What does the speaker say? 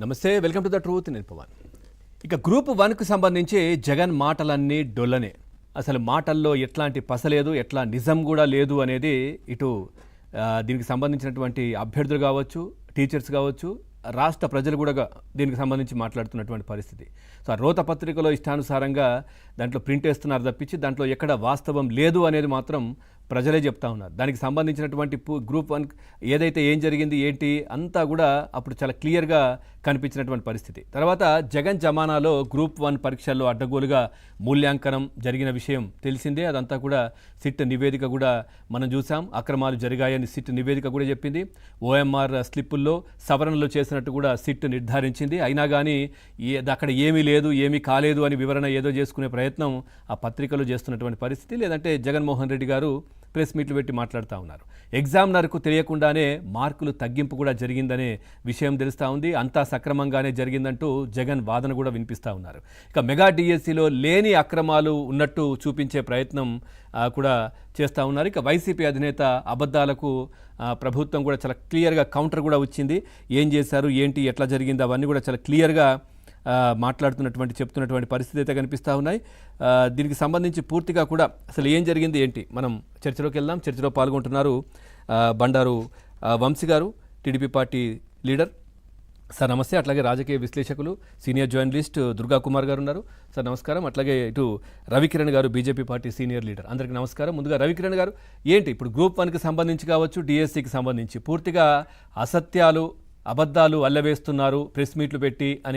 నమస్తే, welcome to the truth. నేను పవన్. ఇక గ్రూప్ 1కు సంబంధించి జగన్ మాటలన్నీ డొల్లనే. అసలు మాటల్లో ఎట్లాంటి పసలేదు, ఎట్లా నిజం కూడా లేదు అనేది ఇటు దీనికి సంబంధించినటువంటి అభ్యర్థులు కావచ్చు, టీచర్స్ కావచ్చు, రాష్ట్ర ప్రజలు కూడా దీనికి సంబంధించి మాట్లాడుతున్నటువంటి పరిస్థితి. సో ఆ రోత పత్రికలో ఇష్టానుసారంగా దాంట్లో ప్రింట్ వేస్తున్నారు తప్పించి దాంట్లో ఎక్కడ వాస్తవం లేదు అనేది మాత్రం ప్రజలే చెప్తా ఉన్నారు. దానికి సంబంధించినటువంటి గ్రూప్ 1 ఏదైతే ఏం జరిగింది ఏంటి అంతా కూడా అప్పుడు చాలా క్లియర్గా కనిపించినటువంటి పరిస్థితి. తర్వాత జగన్ జమానాలో గ్రూప్ 1 పరీక్షల్లో అడ్డగోలుగా మూల్యాంకనం జరిగిన విషయం తెలిసిందే. అదంతా కూడా సిట్ నివేదిక కూడా మనం చూసాం. అక్రమాలు జరిగాయని సిట్ నివేదిక కూడా చెప్పింది. ఓఎంఆర్ స్లిప్పుల్లో సవరణలు చేసినట్టు కూడా సిట్ నిర్ధారించింది. అయినా కానీ అక్కడ ఏమీ లేదు, ఏమీ కాలేదు అని వివరణ ఏదో చేసుకునే ప్రయత్నం ఆ పత్రికలు చేస్తున్నటువంటి పరిస్థితి. లేదంటే జగన్మోహన్ రెడ్డి గారు ప్రెస్ మీట్లు పెట్టి మాట్లాడుతూ ఉన్నారు. ఎగ్జామినర్కు తెలియకుండానే మార్కులు తగ్గింపు కూడా జరిగిందనే విషయం తెలుస్తూ ఉంది. అంతా సక్రమంగానే జరిగిందంటూ జగన్ వాదన కూడా వినిపిస్తూ ఉన్నారు. ఇక మెగా డిఎస్సిలో లేని అక్రమాలు ఉన్నట్టు చూపించే ప్రయత్నం కూడా చేస్తూ ఉన్నారు. ఇక వైసీపీ అధినేత అబద్ధాలకు ప్రభుత్వం కూడా చాలా క్లియర్గా కౌంటర్ కూడా వచ్చింది. ఏం చేశారు, ఏంటి, ఎట్లా జరిగింది అవన్నీ కూడా చాలా క్లియర్గా చెప్తున్నటువంటి పరిస్థితి అయితే కనిపిస్తూ ఉన్నాయి. దీనికి సంబంధించి పూర్తిగా కూడా అసలు ఏం జరిగింది ఏంటి మనం చర్చలోకి వెళ్దాం. చర్చలో పాల్గొంటున్నారు బండారు వంశీ గారు, టీడీపీ పార్టీ లీడర్. సార్ నమస్తే. అట్లాగే రాజకీయ విశ్లేషకులు సీనియర్ జర్నలిస్ట్ దుర్గా కుమార్ గారు ఉన్నారు. సార్ నమస్కారం. అట్లాగే ఇటు రవికిరణ్ గారు, బీజేపీ పార్టీ సీనియర్ లీడర్. అందరికీ నమస్కారం. ముందుగా రవికిరణ్ గారు, ఏంటి ఇప్పుడు గ్రూప్ 1కి సంబంధించి కావచ్చు, డిఎస్సికి సంబంధించి పూర్తిగా అసత్యాలు, అబద్ధాలు అల్లవేస్తున్నారు ప్రెస్ మీట్లు పెట్టి అనే